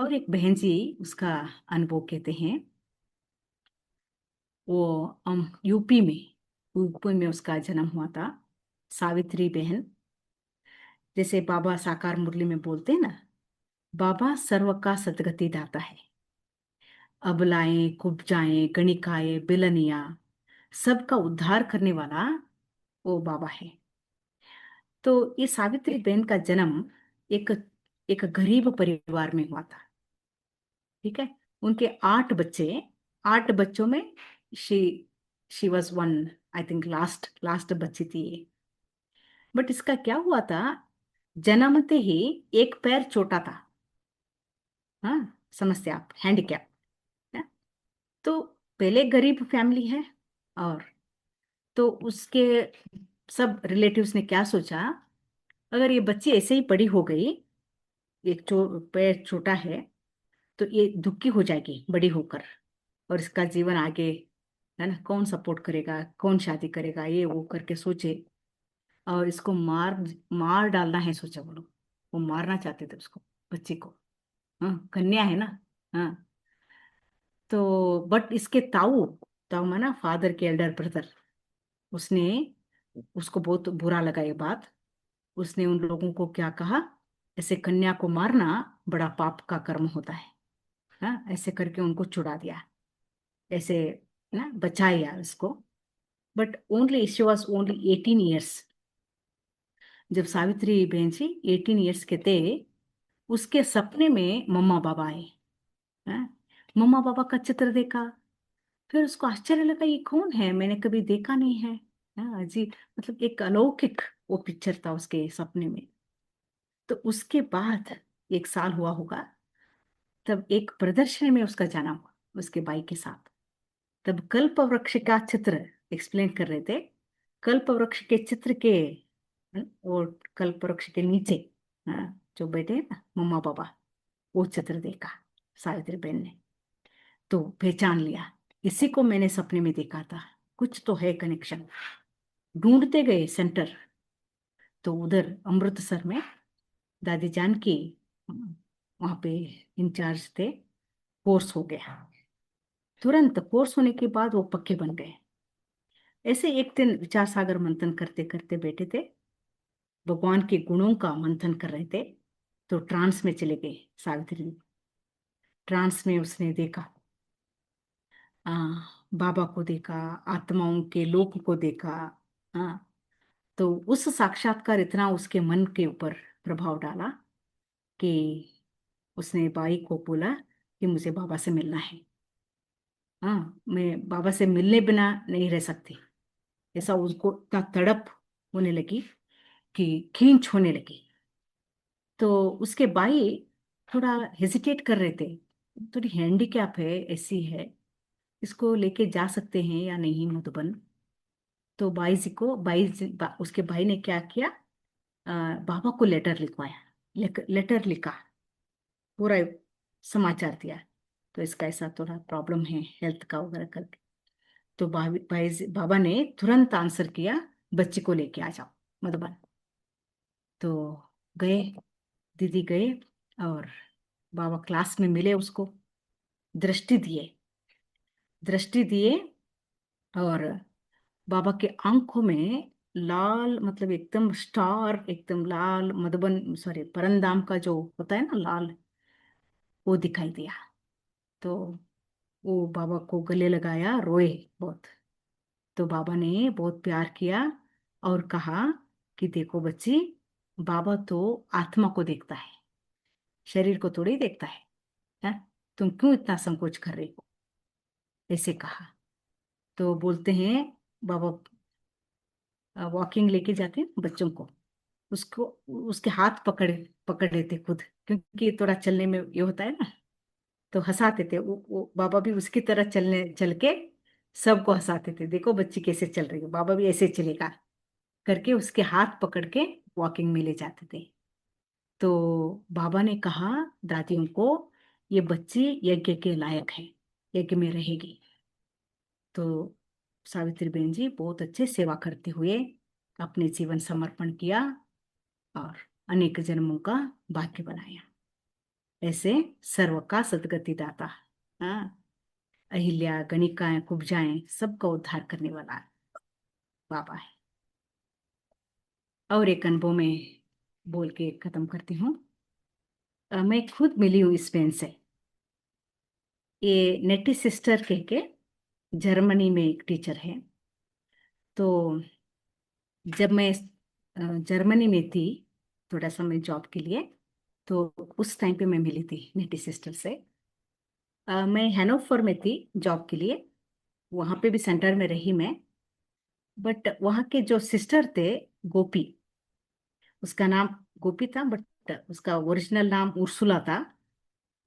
और एक बहन जी उसका अनुभव कहते हैं। वो यूपी में उसका जन्म हुआ था। सावित्री बहन। जैसे बाबा साकार मुरली में बोलते हैं ना, बाबा सर्व का सदगति दाता है। अबलाएं कुब्जाएं गणिकाएं बिलनिया, सबका उद्धार करने वाला वो बाबा है। तो ये सावित्री बहन का जन्म एक एक गरीब परिवार में हुआ था। ठीक है। उनके 8 बच्चे, 8 बच्चों में she she was one, I think last last बच्ची थी ये। बट इसका क्या हुआ था, जन्मते ही एक पैर छोटा था। हाँ, समझते आप, हैंडीकैप। तो पहले गरीब फैमिली है, और तो उसके सब रिलेटिव्स ने क्या सोचा, अगर ये बच्ची ऐसे ही बड़ी हो गई, एक पैर छोटा है, तो ये दुखी हो जाएगी बड़ी होकर, और इसका जीवन आगे, है ना, कौन सपोर्ट करेगा, कौन शादी करेगा, ये वो करके सोचे। और इसको मार मार डालना है सोचा वो लोग। वो मारना चाहते थे उसको, बच्ची को। हाँ, कन्या है ना। हाँ। तो बट इसके ताऊ, ताऊ माना फादर के एल्डर ब्रदर, उसने, उसको बहुत बुरा लगा ये बात। उसने उन लोगों को क्या कहा, ऐसे कन्या को मारना बड़ा पाप का कर्म होता है। हाँ, ऐसे करके उनको छुड़ा दिया, ऐसे ना बचाया उसको। But only she was only 18 years. जब सावित्री बहन जी 18 ईयर्स के थे, उसके सपने में मम्मा बाबा आए। हाँ, मम्मा बाबा का चित्र देखा। फिर उसको आश्चर्य लगा, ये कौन है, मैंने कभी देखा नहीं है। हाँ जी, मतलब एक अलौकिक वो पिक्चर था उसके सपने में। तो उसके बाद 1 साल हुआ होगा, तब एक प्रदर्शनी में उसका जाना हुआ उसके भाई के साथ। तब कल्प वृक्ष का चित्र एक्सप्लेन कर रहे थे। कल्प वृक्ष के चित्र के, और कल्प वृक्ष के नीचे, जो बैठे हैं ना मम्मा पापा, वो चित्र देखा सावित्री बहन ने। तो पहचान लिया, इसी को मैंने सपने में देखा था, कुछ तो है कनेक्शन। ढूंढते गए सेंटर, तो उधर अमृतसर में दादी जान की वहां पे इंचार्ज थे। कोर्स हो गया, तुरंत कोर्स होने के बाद वो पक्के बन गए। ऐसे एक दिन विचार सागर मंथन करते करते बैठे थे, भगवान के गुणों का मंथन कर रहे थे। तो ट्रांस में चले गए सावित्री। ट्रांस में उसने देखा, आ, बाबा को देखा, आत्माओं के लोक को देखा। हाँ। तो उस साक्षात्कार इतना उसके मन के ऊपर प्रभाव डाला कि उसने बाई को बोला कि मुझे बाबा से मिलना है। हाँ, मैं बाबा से मिलने बिना नहीं रह सकती। ऐसा उसको इतना तड़प होने लगी कि खींच होने लगी। तो उसके भाई थोड़ा हेजिटेट कर रहे थे, थोड़ी हैंडीकैप है, ऐसी है, इसको लेके जा सकते हैं या नहीं मधुबन। तो उसके भाई ने क्या किया, बाबा को लेटर लिखवाया। लेटर लिखा, पूरा समाचार दिया। तो इसका ऐसा थोड़ा प्रॉब्लम है हेल्थ का वगैरह करके। तो बाबा ने तुरंत आंसर किया, बच्चे को लेके आ जाओ मधुबन। तो गए, दीदी गए, और बाबा क्लास में मिले उसको, दृष्टि दिए, दृष्टि दिए। और बाबा के आंखों में लाल, मतलब एकदम स्टार, एकदम लाल मधुबन, सॉरी परंदाम का जो होता है ना लाल, वो दिखाई दिया। तो वो बाबा को गले लगाया, रोए बहुत। तो बाबा ने बहुत प्यार किया और कहा कि देखो बच्ची, बाबा तो आत्मा को देखता है, शरीर को थोड़ी देखता है? तुम क्यों इतना संकोच कर रही हो, ऐसे कहा। तो बोलते हैं बाबा वॉकिंग लेके जाते हैं बच्चों को, उसको उसके हाथ पकड़ पकड़ लेते खुद, क्योंकि थोड़ा चलने में ये होता है ना। तो हंसाते थे वो बाबा भी उसकी तरह चलने चल के सबको हंसाते थे, देखो बच्ची कैसे चल रही है, बाबा भी ऐसे चलेगा करके उसके हाथ पकड़ के वॉकिंग में ले जाते थे। तो बाबा ने कहा दादियों को, ये बच्ची यज्ञ के लायक है, यज्ञ में रहेगी। तो सावित्री बहन जी बहुत अच्छे सेवा करते हुए अपने जीवन समर्पण किया, और अनेक जन्मों का भाग्य बनाया। ऐसे सर्व का सद्गति दाता। हाँ, अहिल्या गणिकाएं कुब्जाएं सबका उद्धार करने वाला बाबा है। और एक अनुभव में बोल के खत्म करती हूँ। मैं खुद मिली हूँ इस बहन से। ये नेटी सिस्टर कह के जर्मनी में एक टीचर है। तो जब मैं जर्मनी में थी, थोड़ा सा मैं जॉब के लिए, तो उस टाइम पे मैं मिली थी नेटी सिस्टर से। मैं हैनोवर में थी जॉब के लिए, वहां पे भी सेंटर में रही मैं। बट वहां के जो सिस्टर थे, गोपी, उसका नाम गोपी था, बट उसका ओरिजिनल नाम उर्सुला था।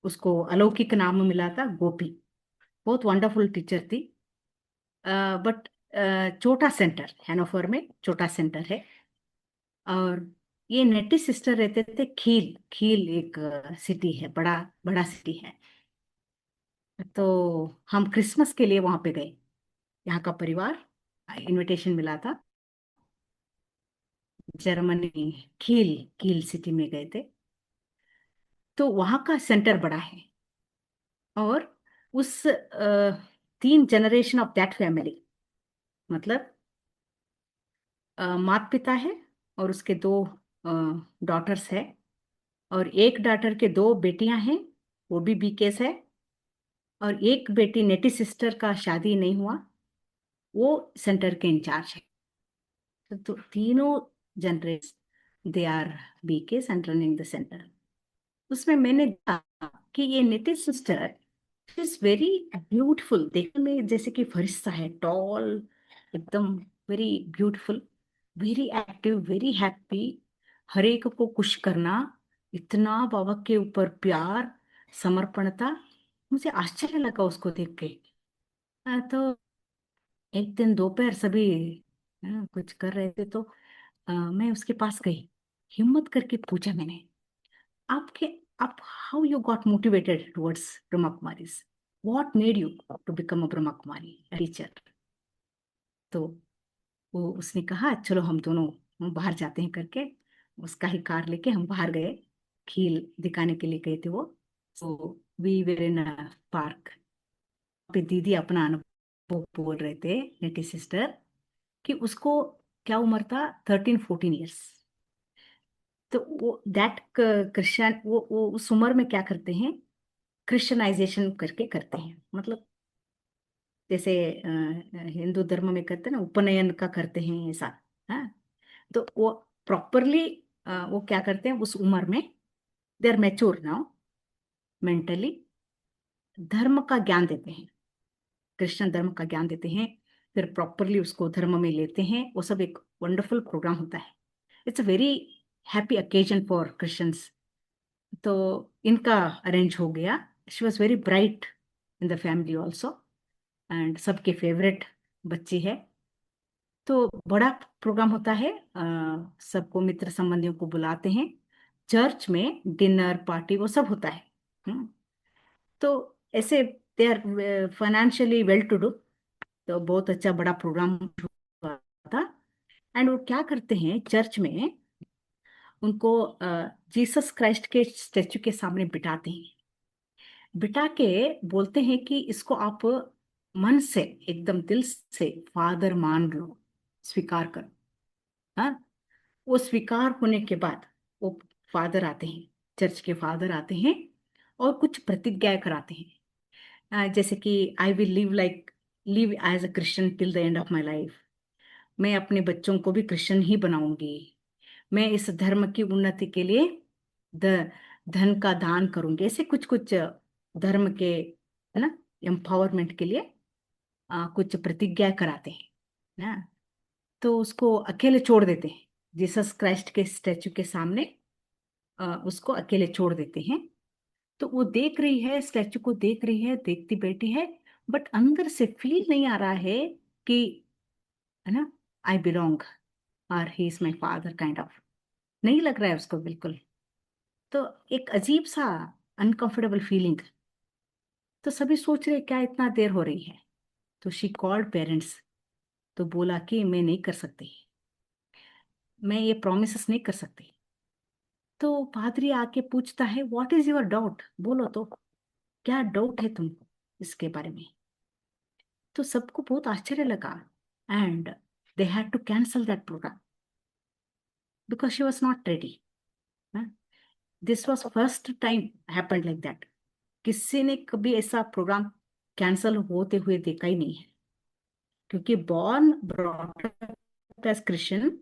उसको अलौकिक नाम मिला था गोपी। बहुत वंडरफुल टीचर थी। बट छोटा सेंटर, हैनोवर में छोटा सेंटर है। और ये नेटी सिस्टर रहते थे खील। खील एक सिटी है, बड़ा बड़ा सिटी है। तो हम क्रिसमस के लिए वहां पे गए, यहाँ का परिवार, इनविटेशन मिला था। जर्मनी, कील, कील सिटी में गए थे। तो वहां का सेंटर बड़ा है। और उस 3 जनरेशन ऑफ दैट फैमिली, मतलब माता पिता है और उसके 2 डॉटर्स है। और एक डॉटर के 2 बेटियां हैं, वो भी बीकेस है। और एक बेटी नेटी सिस्टर का शादी नहीं हुआ, वो सेंटर के इंचार्ज है। तो तीनों generation they are BKs and running the centre. उसमें मैंने देखा कि ये Nettie sister is very beautiful, देखने में जैसे कि फरिश्ता है, टॉल, एकदम very beautiful, very active, very happy, हर एक को खुश करना, इतना बाबा के ऊपर प्यार, समर्पणता। मुझे आश्चर्य लगा उसको देख के। तो एक दिन दोपहर सभी कुछ कर रहे थे, तो मैं उसके पास गई, हिम्मत करके पूछा मैंने, आपके आप how you got motivated towards Brahma Kumaris, what made you to become a Brahma Kumari teacher. तो वो उसने कहा चलो हम दोनों बाहर जाते हैं करके, उसका ही कार लेके हम बाहर गए, खील दिखाने के लिए गए थे वो। तो वी वेर इन पार्क पे दीदी अपना अनुभव बोल रहे थे, नेटी सिस्टर, कि उसको क्या उम्र था, 13-14 ईयर्स। तो वो दैट क्रिश्चियन, वो उस उम्र में क्या करते हैं, क्रिश्चियनाइजेशन करके करते हैं, मतलब जैसे हिंदू धर्म में करते हैं ना, उपनयन का करते हैं ऐसा। हाँ, तो वो प्रॉपरली वो क्या करते हैं उस उम्र में, they are mature now mentally, धर्म का ज्ञान देते हैं, क्रिश्चियन धर्म का ज्ञान देते हैं, फिर प्रॉपरली उसको धर्म में लेते हैं। वो सब एक वंडरफुल प्रोग्राम होता है। It's a very happy occasion for Christians. तो इनका अरेंज हो गया। She was very bright in the family also, and सबके फेवरेट बच्ची है। तो बड़ा प्रोग्राम होता है, सबको मित्र संबंधियों को बुलाते हैं, चर्च में डिनर पार्टी वो सब होता है। हम्म, तो ऐसे they are financially well to do. तो बहुत अच्छा बड़ा प्रोग्राम हुआ था। एंड वो क्या करते हैं चर्च में, उनको जीसस क्राइस्ट के स्टेचू के सामने बिठाते हैं, बिठा के बोलते हैं कि इसको आप मन से, एकदम दिल से फादर मान लो, स्वीकार करो। हाँ, वो स्वीकार होने के बाद वो फादर आते हैं, चर्च के फादर आते हैं और कुछ प्रतिज्ञाएं कराते हैं। जैसे कि I will live as a Christian till the end of my life. मैं अपने बच्चों को भी क्रिश्चियन ही बनाऊंगी। मैं इस धर्म की उन्नति के लिए द धन का दान करूंगी। ऐसे कुछ कुछ धर्म के, है ना, एम्पावरमेंट के लिए कुछ प्रतिज्ञा कराते हैं ना। तो उसको अकेले छोड़ देते हैं, जीसस क्राइस्ट के स्टैचू के सामने उसको अकेले छोड़ देते हैं। तो वो देख रही है, स्टैचू को देख रही है, देखती बैठी है, बट अंदर से फील नहीं आ रहा है कि, है ना, आई बिलोंग और he is my father kind of, नहीं लग रहा है उसको बिल्कुल। तो एक अजीब सा अनकंफर्टेबल फीलिंग। तो सभी सोच रहे क्या इतना देर हो रही है। तो शी कॉल्ड पेरेंट्स, तो बोला कि मैं नहीं कर सकती, मैं ये प्रोमिस नहीं कर सकती। तो पादरी आके पूछता है, व्हाट इज योर डाउट, बोलो तो क्या डाउट है तुमको इसके बारे में। तो सबको बहुत आश्चर्य लगा, and they had to cancel that programme because she was not ready. This was first time happened like that. किसी ने कभी ऐसा प्रोग्राम कैंसल होते हुए देखा ही नहीं है, क्योंकि born brought up as Christian,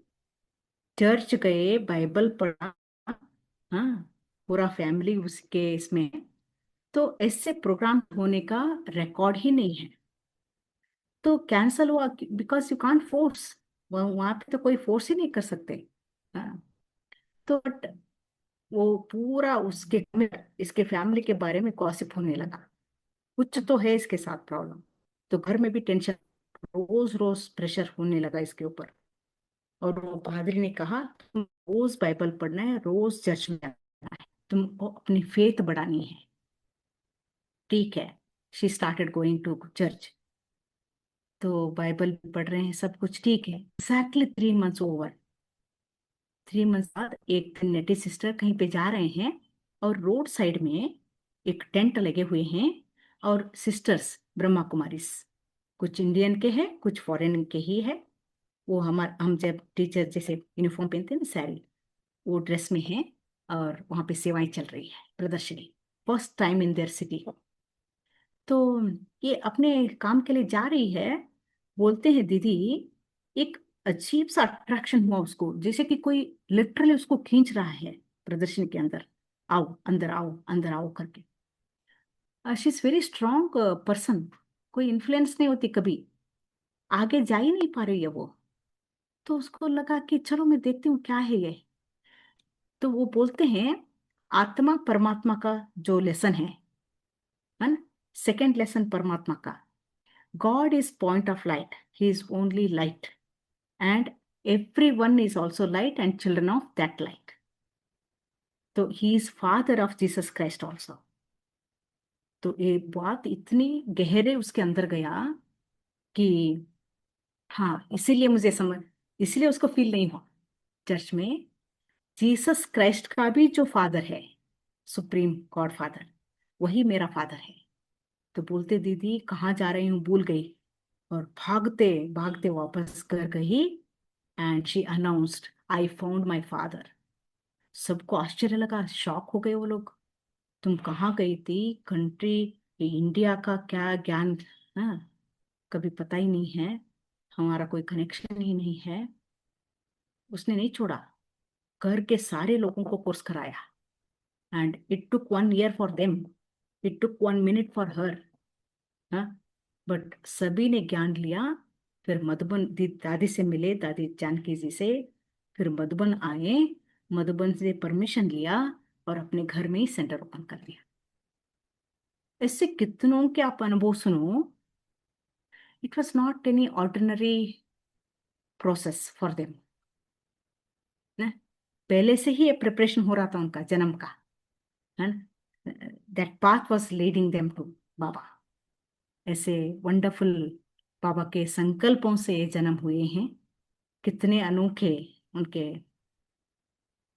church गए, बाइबल पढ़ा, हाँ, पूरा फैमिली उसके इसमें, तो ऐसे प्रोग्राम होने का रिकॉर्ड ही नहीं है। तो कैंसल हुआ बिकॉज यू कांट फोर्स, वहां पे तो कोई फोर्स ही नहीं कर सकते। हाँ, तो बट वो पूरा उसके इसके फैमिली के बारे में गॉसिप होने लगा, कुछ तो है इसके साथ प्रॉब्लम। तो घर में भी टेंशन, रोज रोज प्रेशर होने लगा इसके ऊपर। और वो पादरी ने कहा, तुम रोज बाइबल पढ़ना है, रोज चर्च में आना है, तुमको अपनी फेथ बढ़ानी है। ठीक है, she started going to church. तो बाइबल भी पढ़ रहे हैं, सब कुछ ठीक है। एग्जैक्टली 3 मंथ्स ओवर, 3 मंथ्स बाद एक दिन नेटी सिस्टर कहीं पे जा रहे हैं, और रोड साइड में एक टेंट लगे हुए हैं, और सिस्टर्स ब्रह्मा कुमारीस, कुछ इंडियन के हैं, कुछ फॉरेन के ही है। वो हम जब टीचर जैसे यूनिफॉर्म पहनते हैं ना, साड़ी, वो ड्रेस में है, और वहां पे सेवाएं चल रही है, प्रदर्शनी, first time in their city. तो ये अपने काम के लिए जा रही है। बोलते हैं दीदी, एक अजीब सा अट्रैक्शन हुआ उसको, जैसे कि कोई लिटरली उसको खींच रहा है प्रदर्शनी के अंदर, आओ अंदर आओ अंदर आओ करके। She is very strong person, कोई इन्फ्लुएंस नहीं होती कभी, आगे जा ही नहीं पा रही है वो। तो उसको लगा कि चलो मैं देखती हूँ क्या है ये। तो वो बोलते हैं, आत्मा परमात्मा का जो लेसन है ना, सेकेंड लेसन परमात्मा का, God is point of light, he is only light, and everyone is also light and children of that light. तो he is father of Jesus Christ also. तो ये बात इतनी गहरे उसके अंदर गया कि हाँ, इसीलिए मुझे समझ, इसीलिए उसको फील नहीं हुआ चर्च में जीसस क्राइस्ट का भी जो फादर है, सुप्रीम गॉड फादर, वही मेरा फादर है। तो बोलते, दीदी कहाँ जा रही हूँ, भूल गई, और भागते भागते वापस घर गई, and she announced, I found my father. सबको आश्चर्य लगा, शॉक हो गए वो लोग। तुम कहाँ गई थी, कंट्री, ये इंडिया का क्या ज्ञान, हाँ, कभी पता ही नहीं है, हमारा कोई कनेक्शन ही नहीं है। उसने नहीं छोड़ा, घर के सारे लोगों को कोर्स कराया, and it took 1 year for them, it took 1 minute for her. हाँ, बट सभी ने ज्ञान लिया। फिर मधुबन दादी से मिले, दादी जानकी जी से, फिर मधुबन आए, मधुबन से परमिशन लिया, और अपने घर में ही सेंटर ओपन कर दिया। इससे कितनों के आप अनुभव सुनो, it was not any ordinary process for them ना, पहले से ही ये प्रिपरेशन हो रहा था उनका जन्म का, है ना, that path was leading them to Baba. ऐसे वंडरफुल बाबा के संकल्पों से ये जन्म हुए हैं, कितने अनोखे उनके,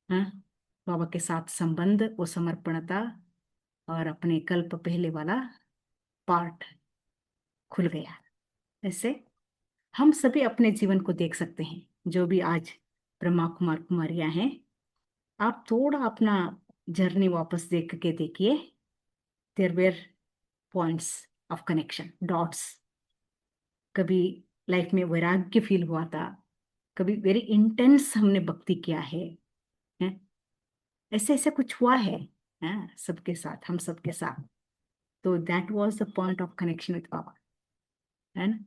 हाँ, बाबा के साथ संबंध, वो समर्पणता, और अपने कल्प पहले वाला पार्ट खुल गया। ऐसे हम सभी अपने जीवन को देख सकते हैं, जो भी आज ब्रह्मा कुमार कुमारियां हैं। आप थोड़ा अपना जर्नी वापस देख के देखिए, there were points of connection, dots. कभी लाइफ में वैराग्य फील हुआ था, कभी वेरी इंटेंस हमने भक्ति किया है? ऐसे ऐसे कुछ हुआ है सबके साथ, हम सबके साथ। तो that was the point of connection with Baba, है ना।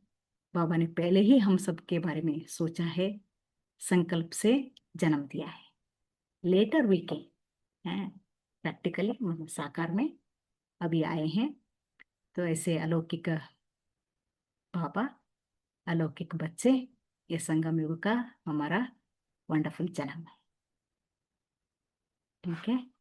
बाबा ने पहले ही हम सबके बारे में सोचा है, संकल्प से जन्म दिया है, लेटर वी के हैं प्रैक्टिकली साकार में अभी आए हैं। तो ऐसे अलौकिक बाबा, अलौकिक बच्चे, ये संगम युग का हमारा वंडरफुल जन्म है। ठीक है।